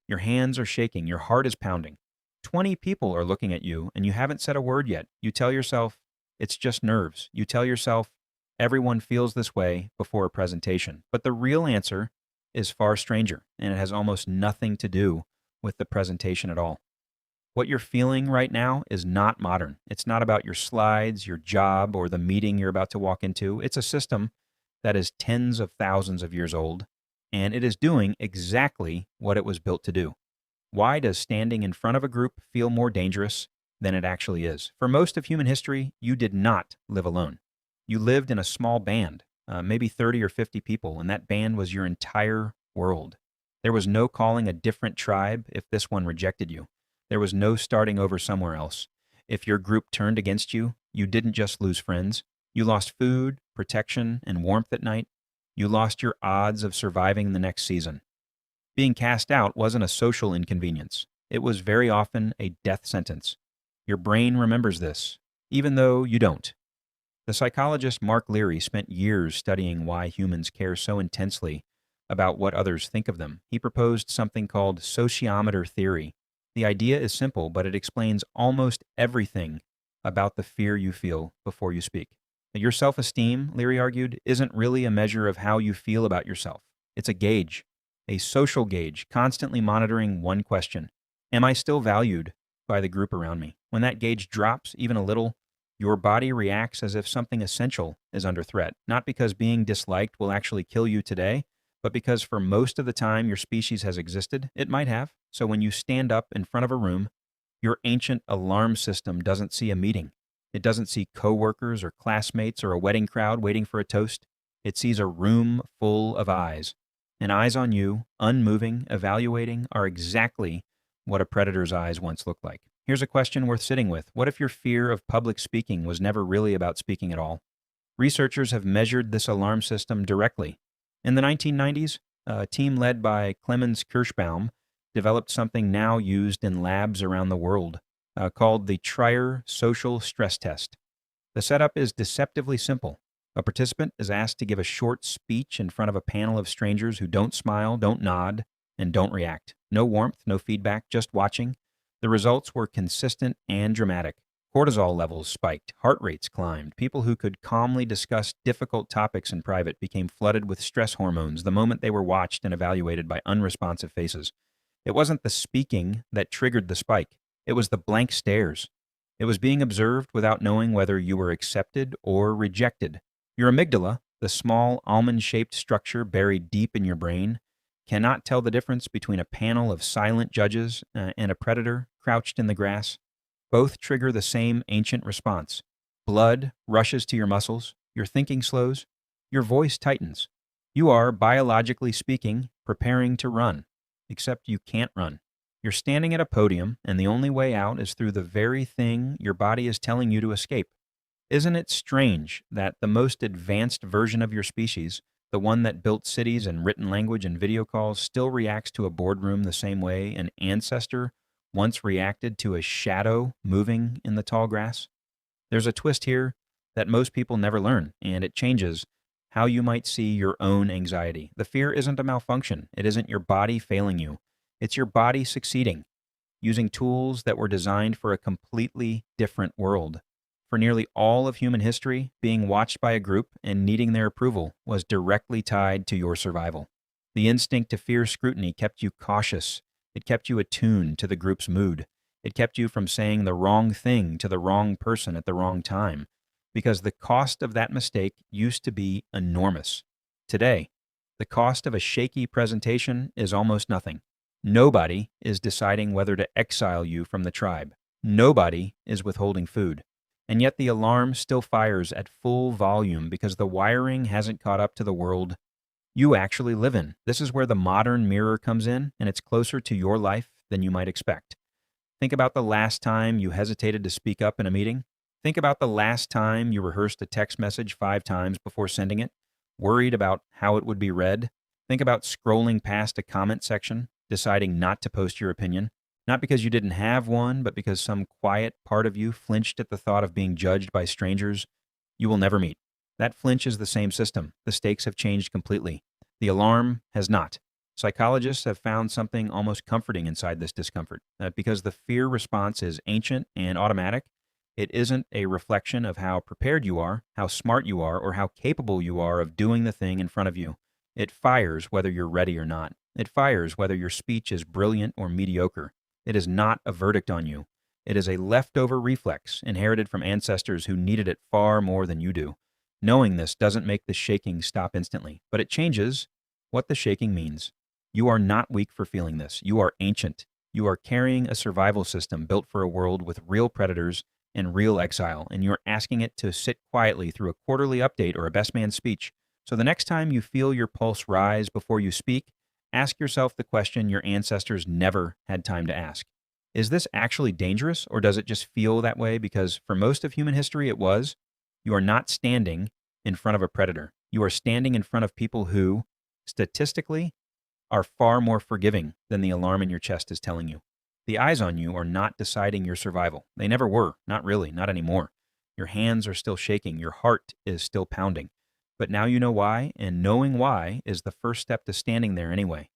Your hands are shaking. Your heart is pounding. 20 people are looking at you, and you haven't said a word yet. You tell yourself, it's just nerves. You tell yourself, everyone feels this way before a presentation. But the real answer is far stranger, and it has almost nothing to do with the presentation at all. What you're feeling right now is not modern. It's not about your slides, your job, or the meeting you're about to walk into. It's a system that is tens of thousands of years old, and it is doing exactly what it was built to do. Why does standing in front of a group feel more dangerous than it actually is? For most of human history, you did not live alone. You lived in a small band, maybe 30 or 50 people, and that band was your entire world. There was no calling a different tribe if this one rejected you. There was no starting over somewhere else. If your group turned against you, you didn't just lose friends. You lost food, protection, and warmth at night. You lost your odds of surviving the next season. Being cast out wasn't a social inconvenience. It was very often a death sentence. Your brain remembers this, even though you don't. The psychologist Mark Leary spent years studying why humans care so intensely about what others think of them. He proposed something called sociometer theory. The idea is simple, but it explains almost everything about the fear you feel before you speak. Your self-esteem, Leary argued, isn't really a measure of how you feel about yourself. It's a gauge, a social gauge, constantly monitoring one question. Am I still valued by the group around me? When that gauge drops even a little, your body reacts as if something essential is under threat, not because being disliked will actually kill you today, but because for most of the time your species has existed, it might have. So when you stand up in front of a room, your ancient alarm system doesn't see a meeting. It doesn't see coworkers or classmates or a wedding crowd waiting for a toast. It sees a room full of eyes. And eyes on you, unmoving, evaluating, are exactly what a predator's eyes once looked like. Here's a question worth sitting with. What if your fear of public speaking was never really about speaking at all? Researchers have measured this alarm system directly. In the 1990s, a team led by Clemens Kirschbaum developed something now used in labs around the world called the Trier Social Stress Test. The setup is deceptively simple. A participant is asked to give a short speech in front of a panel of strangers who don't smile, don't nod, and don't react. No warmth, no feedback, just watching. The results were consistent and dramatic. Cortisol levels spiked, heart rates climbed. People who could calmly discuss difficult topics in private became flooded with stress hormones the moment they were watched and evaluated by unresponsive faces. It wasn't the speaking that triggered the spike. It was the blank stares. It was being observed without knowing whether you were accepted or rejected. Your amygdala, the small almond-shaped structure buried deep in your brain, cannot tell the difference between a panel of silent judges and a predator crouched in the grass. Both trigger the same ancient response. Blood rushes to your muscles, your thinking slows, your voice tightens. You are, biologically speaking, preparing to run, except you can't run. You're standing at a podium, and the only way out is through the very thing your body is telling you to escape. Isn't it strange that the most advanced version of your species, the one that built cities and written language and video calls, still reacts to a boardroom the same way an ancestor once reacted to a shadow moving in the tall grass? There's a twist here that most people never learn, and it changes how you might see your own anxiety. The fear isn't a malfunction. It isn't your body failing you. It's your body succeeding, using tools that were designed for a completely different world. For nearly all of human history, being watched by a group and needing their approval was directly tied to your survival. The instinct to fear scrutiny kept you cautious. It kept you attuned to the group's mood. It kept you from saying the wrong thing to the wrong person at the wrong time, because the cost of that mistake used to be enormous. Today, the cost of a shaky presentation is almost nothing. Nobody is deciding whether to exile you from the tribe. Nobody is withholding food. And yet the alarm still fires at full volume because the wiring hasn't caught up to the world you actually live in. This is where the modern mirror comes in, and it's closer to your life than you might expect. Think about the last time you hesitated to speak up in a meeting. Think about the last time you rehearsed a text message 5 times before sending it, worried about how it would be read. Think about scrolling past a comment section, deciding not to post your opinion, not because you didn't have one, but because some quiet part of you flinched at the thought of being judged by strangers you will never meet. That flinch is the same system. The stakes have changed completely. The alarm has not. Psychologists have found something almost comforting inside this discomfort, that because the fear response is ancient and automatic, it isn't a reflection of how prepared you are, how smart you are, or how capable you are of doing the thing in front of you. It fires whether you're ready or not. It fires whether your speech is brilliant or mediocre. It is not a verdict on you. It is a leftover reflex inherited from ancestors who needed it far more than you do. Knowing this doesn't make the shaking stop instantly, but it changes what the shaking means. You are not weak for feeling this. You are ancient. You are carrying a survival system built for a world with real predators and real exile, and you're asking it to sit quietly through a quarterly update or a best man speech. So the next time you feel your pulse rise before you speak, ask yourself the question your ancestors never had time to ask. Is this actually dangerous, or does it just feel that way because for most of human history it was? You are not standing in front of a predator. You are standing in front of people who, statistically, are far more forgiving than the alarm in your chest is telling you. The eyes on you are not deciding your survival. They never were. Not really. Not anymore. Your hands are still shaking. Your heart is still pounding. But now you know why, and knowing why is the first step to standing there anyway.